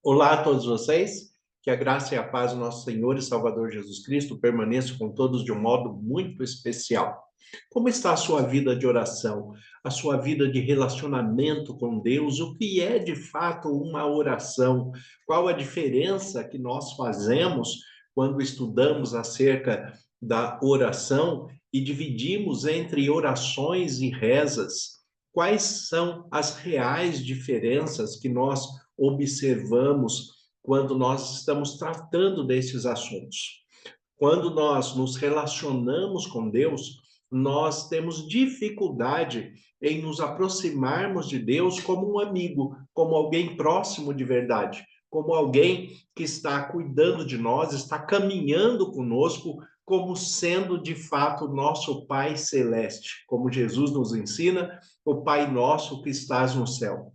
Olá a todos vocês, que a graça e a paz do nosso Senhor e Salvador Jesus Cristo permaneçam com todos de um modo muito especial. Como está a sua vida de oração, a sua vida de relacionamento com Deus? O que é de fato uma oração? Qual a diferença que nós fazemos quando estudamos acerca da oração e dividimos entre orações e rezas? Quais são as reais diferenças que nós observamos quando nós estamos tratando desses assuntos? Quando nós nos relacionamos com Deus, nós temos dificuldade em nos aproximarmos de Deus como um amigo, como alguém próximo de verdade, como alguém que está cuidando de nós, está caminhando conosco, como sendo de fato nosso Pai Celeste, como Jesus nos ensina, o Pai nosso que estás no céu.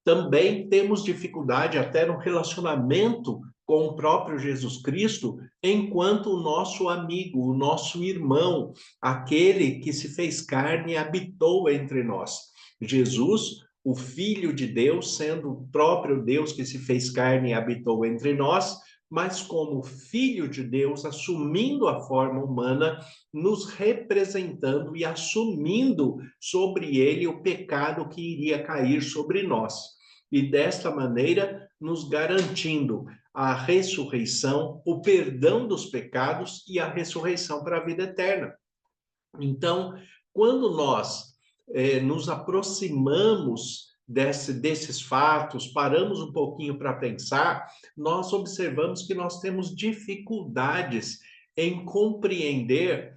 Também temos dificuldade até no relacionamento com o próprio Jesus Cristo, enquanto o nosso amigo, o nosso irmão, aquele que se fez carne e habitou entre nós. Jesus, o Filho de Deus, sendo o próprio Deus que se fez carne e habitou entre nós, mas como Filho de Deus, assumindo a forma humana, nos representando e assumindo sobre ele o pecado que iria cair sobre nós. E desta maneira nos garantindo a ressurreição, o perdão dos pecados e a ressurreição para a vida eterna. Então, quando nós nos aproximamos desses fatos, paramos um pouquinho para pensar, nós observamos que nós temos dificuldades em compreender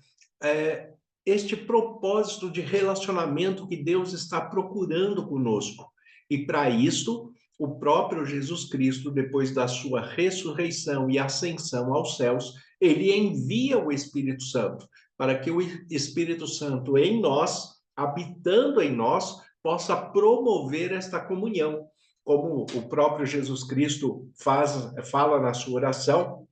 este propósito de relacionamento que Deus está procurando conosco. E para isso, o próprio Jesus Cristo, depois da sua ressurreição e ascensão aos céus, ele envia o Espírito Santo, para que o Espírito Santo em nós, habitando em nós, possa promover esta comunhão. Como o próprio Jesus Cristo fala na sua oração,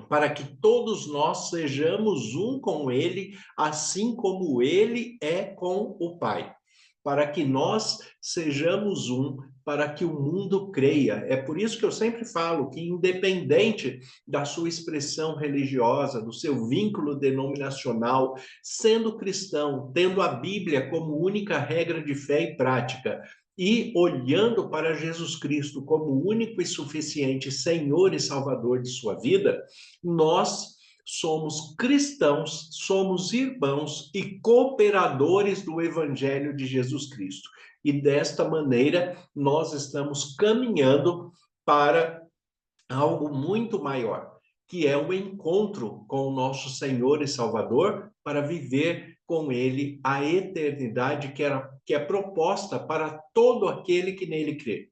para que todos nós sejamos um com ele, assim como ele é com o Pai. Para que nós sejamos um, para que o mundo creia. É por isso que eu sempre falo que, independente da sua expressão religiosa, do seu vínculo denominacional, sendo cristão, tendo a Bíblia como única regra de fé e prática, e olhando para Jesus Cristo como único e suficiente Senhor e Salvador de sua vida, nós somos cristãos, somos irmãos e cooperadores do Evangelho de Jesus Cristo. E desta maneira, nós estamos caminhando para algo muito maior, que é o encontro com o nosso Senhor e Salvador, para viver com Ele a eternidade que é proposta para todo aquele que nele crê.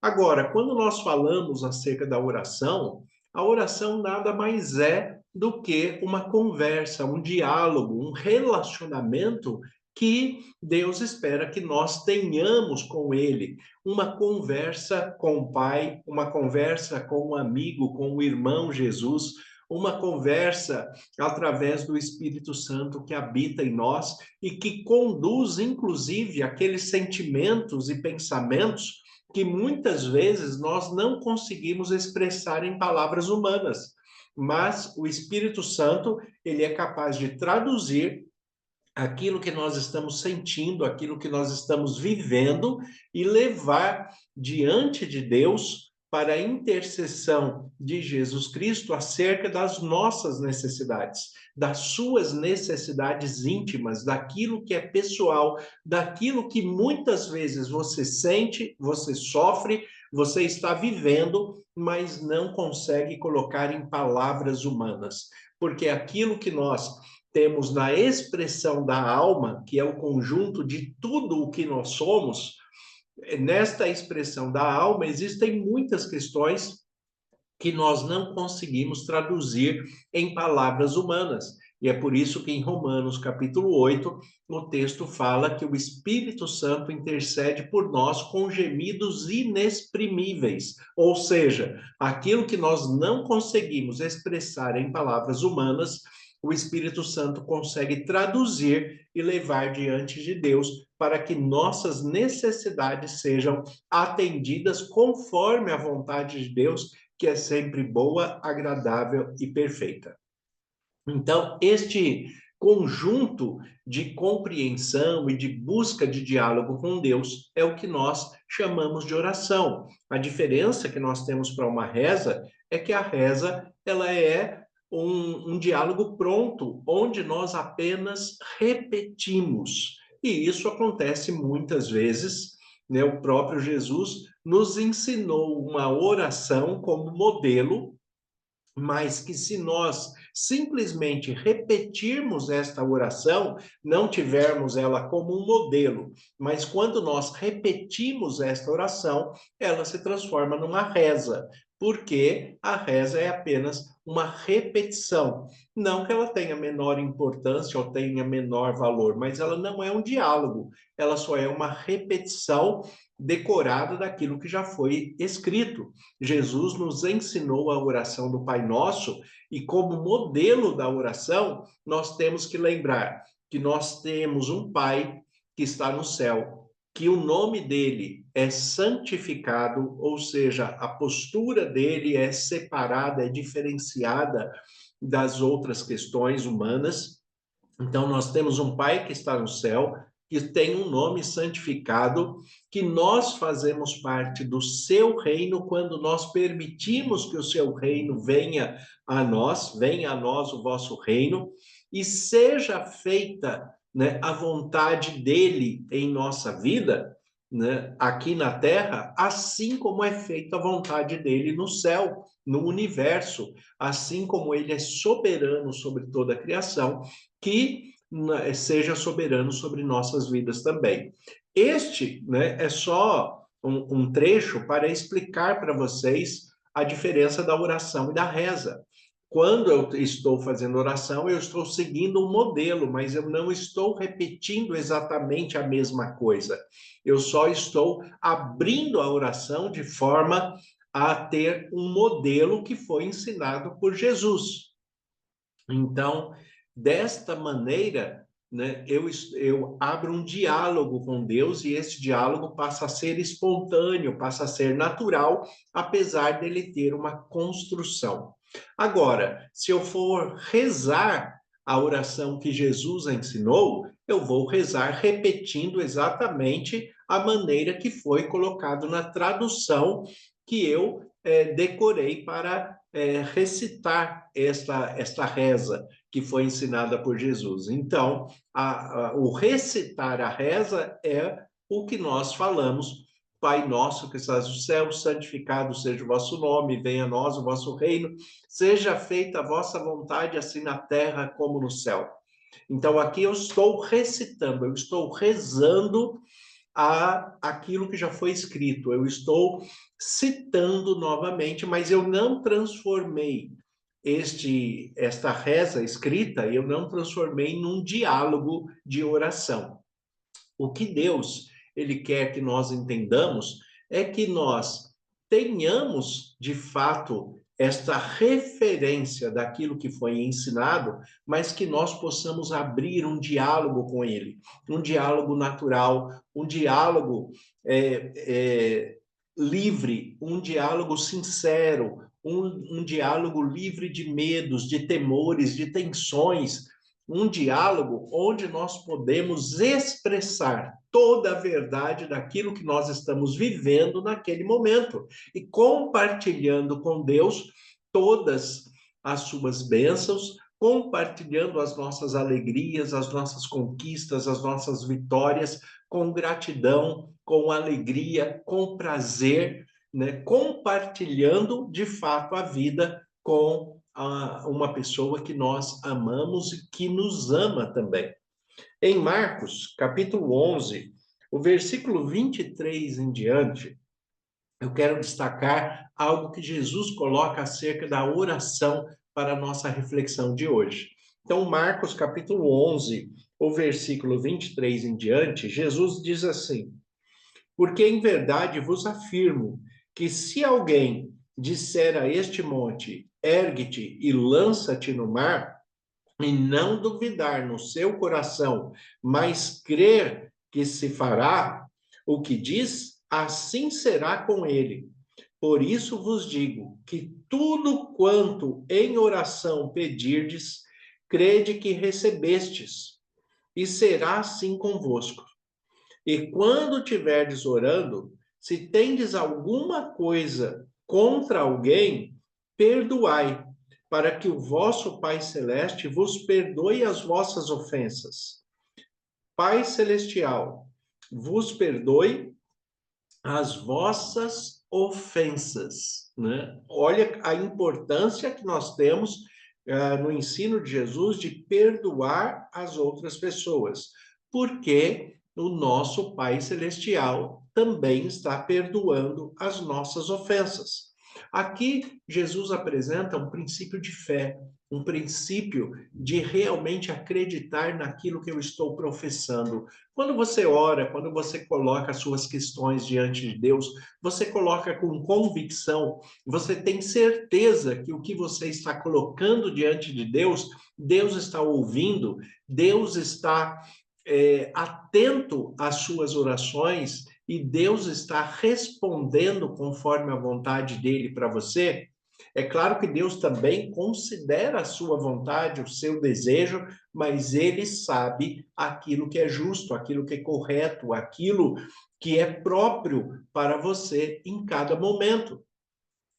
Agora, quando nós falamos acerca da oração, a oração nada mais é do que uma conversa, um diálogo, um relacionamento que Deus espera que nós tenhamos com Ele. Uma conversa com o Pai, uma conversa com um amigo, com o irmão Jesus, uma conversa através do Espírito Santo que habita em nós e que conduz, inclusive, aqueles sentimentos e pensamentos que muitas vezes nós não conseguimos expressar em palavras humanas, mas o Espírito Santo, ele é capaz de traduzir aquilo que nós estamos sentindo, aquilo que nós estamos vivendo e levar diante de Deus para a intercessão de Jesus Cristo acerca das nossas necessidades, das suas necessidades íntimas, daquilo que é pessoal, daquilo que muitas vezes você sente, você sofre, você está vivendo, mas não consegue colocar em palavras humanas, porque aquilo que nós temos na expressão da alma, que é o conjunto de tudo o que nós somos, nesta expressão da alma existem muitas questões que nós não conseguimos traduzir em palavras humanas. E é por isso que em Romanos capítulo 8, o texto fala que o Espírito Santo intercede por nós com gemidos inexprimíveis. Ou seja, aquilo que nós não conseguimos expressar em palavras humanas, o Espírito Santo consegue traduzir e levar diante de Deus para que nossas necessidades sejam atendidas conforme a vontade de Deus, que é sempre boa, agradável e perfeita. Então, este conjunto de compreensão e de busca de diálogo com Deus é o que nós chamamos de oração. A diferença que nós temos para uma reza é que a reza ela é um diálogo pronto, onde nós apenas repetimos. E isso acontece muitas vezes, né? O próprio Jesus nos ensinou uma oração como modelo, mas que se nós simplesmente repetirmos esta oração, não tivermos ela como um modelo, mas quando nós repetimos esta oração, ela se transforma numa reza, porque a reza é apenas uma repetição. Não que ela tenha menor importância ou tenha menor valor, mas ela não é um diálogo, ela só é uma repetição decorada daquilo que já foi escrito. Jesus nos ensinou a oração do Pai Nosso e como modelo da oração, nós temos que lembrar que nós temos um Pai que está no céu, que o nome dele é santificado, ou seja, a postura dele é separada, é diferenciada das outras questões humanas. Então, nós temos um Pai que está no céu, que tem um nome santificado, que nós fazemos parte do seu reino quando nós permitimos que o seu reino venha a nós o vosso reino, e seja feita, né, a vontade dele em nossa vida, né, aqui na terra, assim como é feita a vontade dele no céu, no universo, assim como ele é soberano sobre toda a criação, que seja soberano sobre nossas vidas também. Este, né, é só um trecho para explicar para vocês a diferença da oração e da reza. Quando eu estou fazendo oração, eu estou seguindo um modelo, mas eu não estou repetindo exatamente a mesma coisa. Eu só estou abrindo a oração de forma a ter um modelo que foi ensinado por Jesus. Então, desta maneira, né, eu abro um diálogo com Deus e esse diálogo passa a ser espontâneo, passa a ser natural, apesar dele ter uma construção. Agora, se eu for rezar a oração que Jesus ensinou, eu vou rezar repetindo exatamente a maneira que foi colocado na tradução que eu decorei para recitar esta reza que foi ensinada por Jesus. Então, o recitar a reza é o que nós falamos. Pai nosso que estás no céu, santificado seja o vosso nome, venha a nós o vosso reino, seja feita a vossa vontade, assim na terra como no céu. Então, aqui eu estou recitando, eu estou rezando aquilo que já foi escrito. Eu estou citando novamente, mas eu não transformei esta reza escrita, eu não transformei num diálogo de oração. O que Deus ele quer que nós entendamos é que nós tenhamos de fato esta referência daquilo que foi ensinado, mas que nós possamos abrir um diálogo com ele, um diálogo natural, um diálogo livre, um diálogo sincero, um diálogo livre de medos, de temores, de tensões, um diálogo onde nós podemos expressar toda a verdade daquilo que nós estamos vivendo naquele momento e compartilhando com Deus todas as suas bênçãos, compartilhando as nossas alegrias, as nossas conquistas, as nossas vitórias, com gratidão, com alegria, com prazer, né? Compartilhando de fato a vida com uma pessoa que nós amamos e que nos ama também. Em Marcos, capítulo 11, o versículo 23 em diante, eu quero destacar algo que Jesus coloca acerca da oração para a nossa reflexão de hoje. Então, Marcos, capítulo 11, o versículo 23 em diante, Jesus diz assim: porque em verdade vos afirmo que se alguém disser a este monte, ergue-te e lança-te no mar, e não duvidar no seu coração, mas crer que se fará o que diz, assim será com ele. Por isso vos digo que tudo quanto em oração pedirdes, crede que recebestes, e será assim convosco. E quando tiverdes orando, se tendes alguma coisa contra alguém, perdoai, para que o vosso Pai Celeste vos perdoe as vossas ofensas. Pai Celestial, vos perdoe as vossas ofensas, né? Olha a importância que nós temos no ensino de Jesus de perdoar as outras pessoas, porque o nosso Pai Celestial também está perdoando as nossas ofensas. Aqui, Jesus apresenta um princípio de fé, um princípio de realmente acreditar naquilo que eu estou professando. Quando você ora, quando você coloca as suas questões diante de Deus, você coloca com convicção, você tem certeza que o que você está colocando diante de Deus, Deus está ouvindo, Deus está atento às suas orações e Deus está respondendo conforme a vontade dele para você. É claro que Deus também considera a sua vontade, o seu desejo, mas ele sabe aquilo que é justo, aquilo que é correto, aquilo que é próprio para você em cada momento.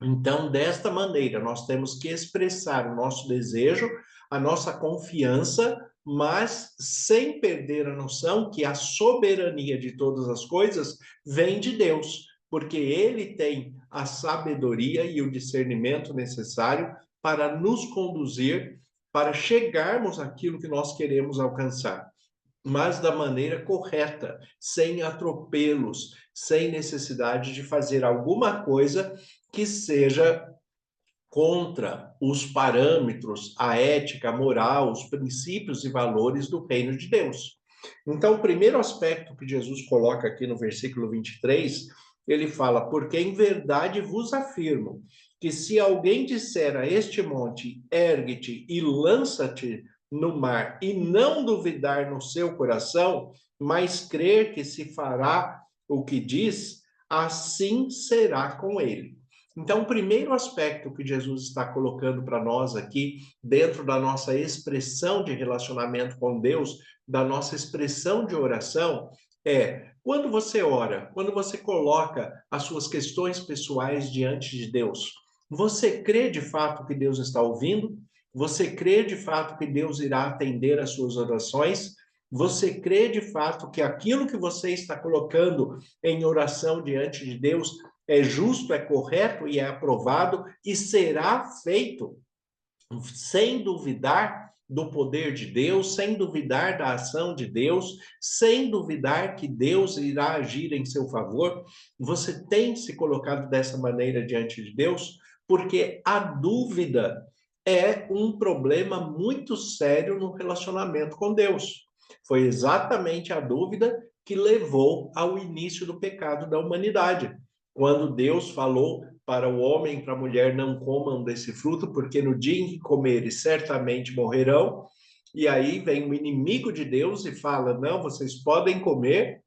Então, desta maneira, nós temos que expressar o nosso desejo, a nossa confiança, mas sem perder a noção que a soberania de todas as coisas vem de Deus, porque Ele tem a sabedoria e o discernimento necessário para nos conduzir, para chegarmos àquilo que nós queremos alcançar, mas da maneira correta, sem atropelos, sem necessidade de fazer alguma coisa que seja contra os parâmetros, a ética, a moral, os princípios e valores do reino de Deus. Então, o primeiro aspecto que Jesus coloca aqui no versículo 23, ele fala: porque em verdade vos afirmo que se alguém disser a este monte, ergue-te e lança-te no mar, e não duvidar no seu coração, mas crer que se fará o que diz, assim será com ele. Então, o primeiro aspecto que Jesus está colocando para nós aqui, dentro da nossa expressão de relacionamento com Deus, da nossa expressão de oração, é quando você ora, quando você coloca as suas questões pessoais diante de Deus, você crê de fato que Deus está ouvindo? Você crê de fato que Deus irá atender às suas orações? Você crê de fato que aquilo que você está colocando em oração diante de Deus é justo, é correto e é aprovado e será feito sem duvidar do poder de Deus, sem duvidar da ação de Deus, sem duvidar que Deus irá agir em seu favor? Você tem se colocado dessa maneira diante de Deus? Porque a dúvida é um problema muito sério no relacionamento com Deus. Foi exatamente a dúvida que levou ao início do pecado da humanidade. Quando Deus falou para o homem e para a mulher: não comam desse fruto, porque no dia em que comerem, certamente morrerão. E aí vem o inimigo de Deus e fala: não, vocês podem comer,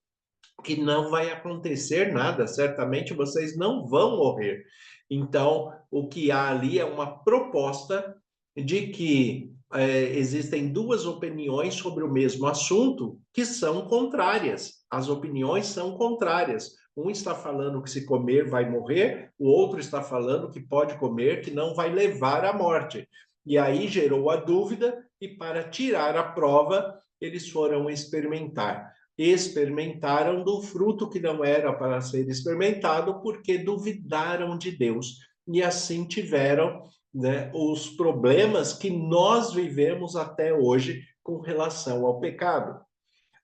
que não vai acontecer nada, certamente vocês não vão morrer. Então, o que há ali é uma proposta de que existem duas opiniões sobre o mesmo assunto que são contrárias. As opiniões são contrárias. Um está falando que se comer vai morrer, o outro está falando que pode comer, que não vai levar à morte. E aí gerou a dúvida, e para tirar a prova, eles foram experimentaram do fruto que não era para ser experimentado, porque duvidaram de Deus. E assim tiveram, né, os problemas que nós vivemos até hoje com relação ao pecado.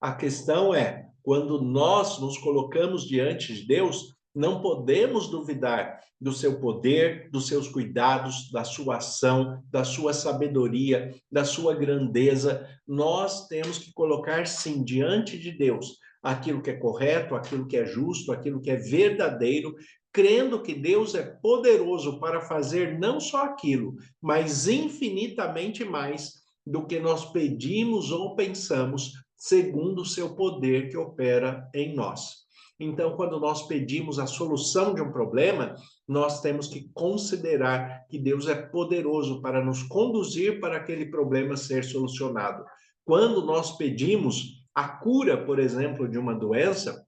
A questão é, quando nós nos colocamos diante de Deus, não podemos duvidar do seu poder, dos seus cuidados, da sua ação, da sua sabedoria, da sua grandeza. Nós temos que colocar, sim, diante de Deus aquilo que é correto, aquilo que é justo, aquilo que é verdadeiro, crendo que Deus é poderoso para fazer não só aquilo, mas infinitamente mais do que nós pedimos ou pensamos, segundo o seu poder que opera em nós. Então, quando nós pedimos a solução de um problema, nós temos que considerar que Deus é poderoso para nos conduzir para aquele problema ser solucionado. Quando nós pedimos a cura, por exemplo, de uma doença,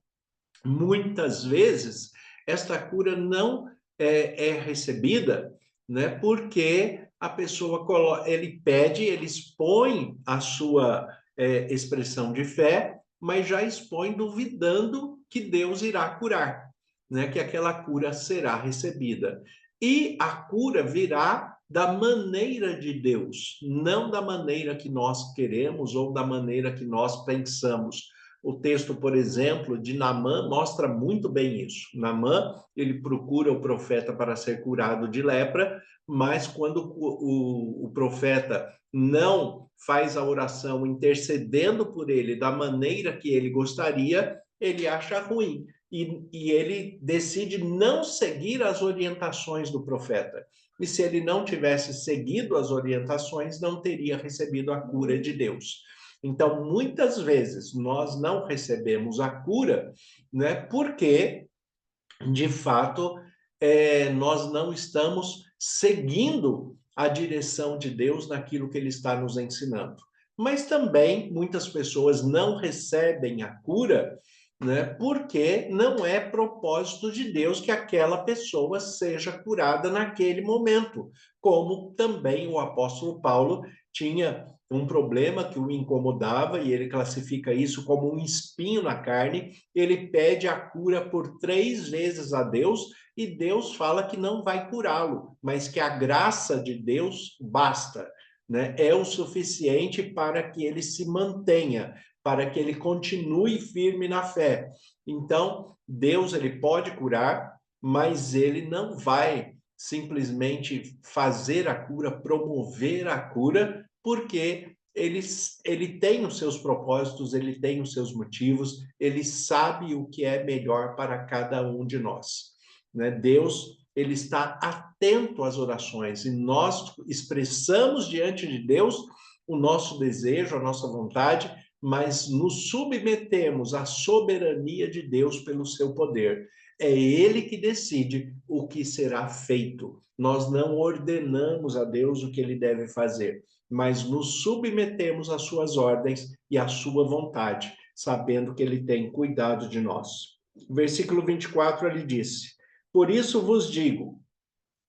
muitas vezes esta cura não é recebida, né? Porque a pessoa ele pede, ele expõe a sua expressão de fé, mas já expõe duvidando que Deus irá curar, né? Que aquela cura será recebida. E a cura virá da maneira de Deus, não da maneira que nós queremos ou da maneira que nós pensamos. O texto, por exemplo, de Naamã mostra muito bem isso. Naamã, ele procura o profeta para ser curado de lepra, mas quando o profeta não faz a oração intercedendo por ele da maneira que ele gostaria, ele acha ruim. E ele decide não seguir as orientações do profeta. E se ele não tivesse seguido as orientações, não teria recebido a cura de Deus. Então, muitas vezes, nós não recebemos a cura, né, porque, de fato, nós não estamos seguindo a direção de Deus naquilo que Ele está nos ensinando. Mas também, muitas pessoas não recebem a cura, né, porque não é propósito de Deus que aquela pessoa seja curada naquele momento, como também o apóstolo Paulo tinha um problema que o incomodava, e ele classifica isso como um espinho na carne. Ele pede a cura por 3 vezes a Deus, e Deus fala que não vai curá-lo, mas que a graça de Deus basta, né? É o suficiente para que ele se mantenha, para que ele continue firme na fé. Então, Deus, ele pode curar, mas ele não vai simplesmente fazer a cura, promover a cura, porque ele tem os seus propósitos, ele tem os seus motivos, ele sabe o que é melhor para cada um de nós, né? Deus, ele está atento às orações, e nós expressamos diante de Deus o nosso desejo, a nossa vontade, mas nos submetemos à soberania de Deus pelo seu poder. É ele que decide o que será feito. Nós não ordenamos a Deus o que ele deve fazer, mas nos submetemos às suas ordens e à sua vontade, sabendo que ele tem cuidado de nós. O versículo 24, ele disse: Por isso vos digo,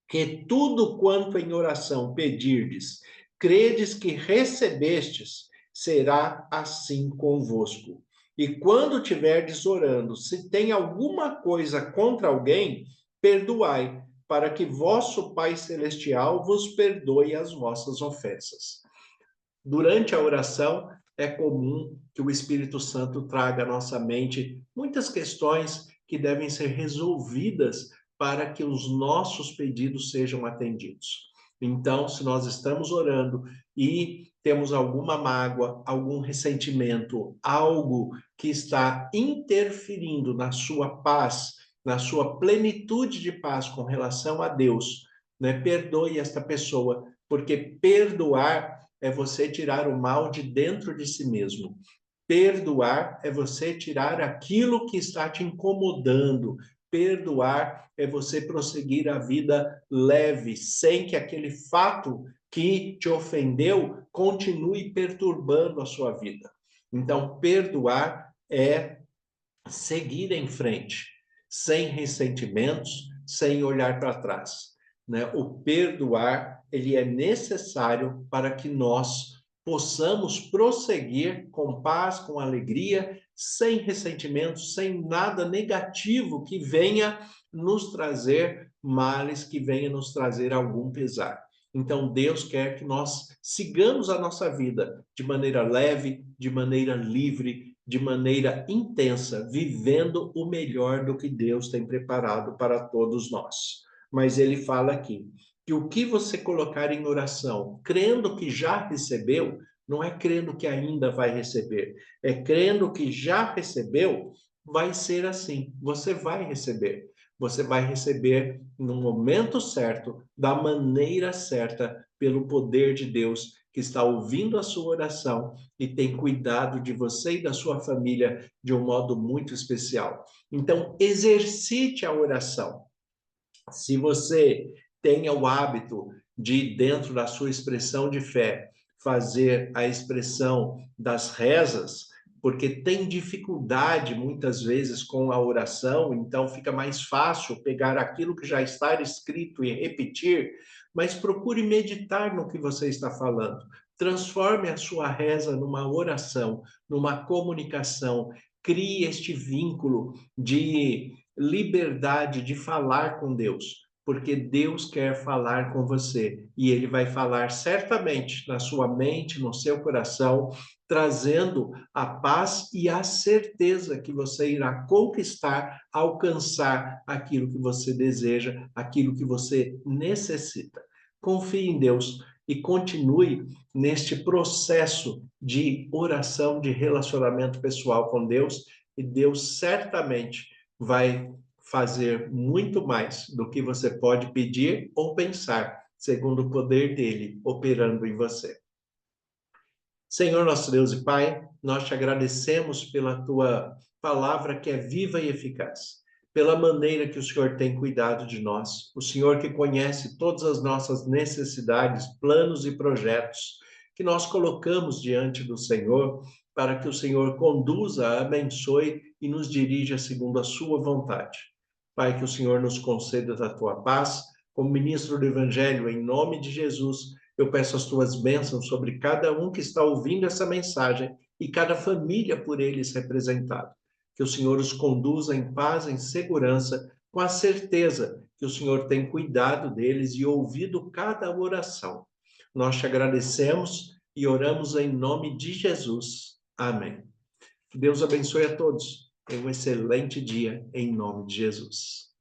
que tudo quanto em oração pedirdes, credes que recebestes, será assim convosco. E quando tiverdes orando, se tem alguma coisa contra alguém, perdoai, para que vosso Pai Celestial vos perdoe as vossas ofensas. Durante a oração, é comum que o Espírito Santo traga à nossa mente muitas questões que devem ser resolvidas para que os nossos pedidos sejam atendidos. Então, se nós estamos orando e temos alguma mágoa, algum ressentimento, algo que está interferindo na sua paz, na sua plenitude de paz com relação a Deus, né? Perdoe esta pessoa, porque perdoar é você tirar o mal de dentro de si mesmo. Perdoar é você tirar aquilo que está te incomodando. Perdoar é você prosseguir a vida leve, sem que aquele fato que te ofendeu continue perturbando a sua vida. Então, perdoar é seguir em frente, sem ressentimentos, sem olhar para trás, né? O perdoar, ele é necessário para que nós possamos prosseguir com paz, com alegria, sem ressentimentos, sem nada negativo que venha nos trazer males, que venha nos trazer algum pesar. Então, Deus quer que nós sigamos a nossa vida de maneira leve, de maneira livre, de maneira intensa, vivendo o melhor do que Deus tem preparado para todos nós. Mas ele fala aqui que o que você colocar em oração, crendo que já recebeu, não é crendo que ainda vai receber, é crendo que já recebeu, vai ser assim, você vai receber. Você vai receber no momento certo, da maneira certa, pelo poder de Deus que está ouvindo a sua oração e tem cuidado de você e da sua família de um modo muito especial. Então, exercite a oração. Se você tenha o hábito de, dentro da sua expressão de fé, fazer a expressão das rezas, porque tem dificuldade muitas vezes com a oração, então fica mais fácil pegar aquilo que já está escrito e repetir, mas procure meditar no que você está falando. Transforme a sua reza numa oração, numa comunicação, crie este vínculo de liberdade de falar com Deus, porque Deus quer falar com você e ele vai falar certamente na sua mente, no seu coração, trazendo a paz e a certeza que você irá conquistar, alcançar aquilo que você deseja, aquilo que você necessita. Confie em Deus e continue neste processo de oração, de relacionamento pessoal com Deus, e Deus certamente vai fazer muito mais do que você pode pedir ou pensar, segundo o poder dele operando em você. Senhor nosso Deus e Pai, nós te agradecemos pela tua palavra que é viva e eficaz, pela maneira que o Senhor tem cuidado de nós, o Senhor que conhece todas as nossas necessidades, planos e projetos que nós colocamos diante do Senhor, para que o Senhor conduza, abençoe e nos dirija segundo a sua vontade. Pai, que o Senhor nos conceda a tua paz, como ministro do Evangelho, em nome de Jesus, eu peço as tuas bênçãos sobre cada um que está ouvindo essa mensagem e cada família por eles representada. Que o Senhor os conduza em paz, em segurança, com a certeza que o Senhor tem cuidado deles e ouvido cada oração. Nós te agradecemos e oramos em nome de Jesus. Amém. Que Deus abençoe a todos. Tenha um excelente dia em nome de Jesus.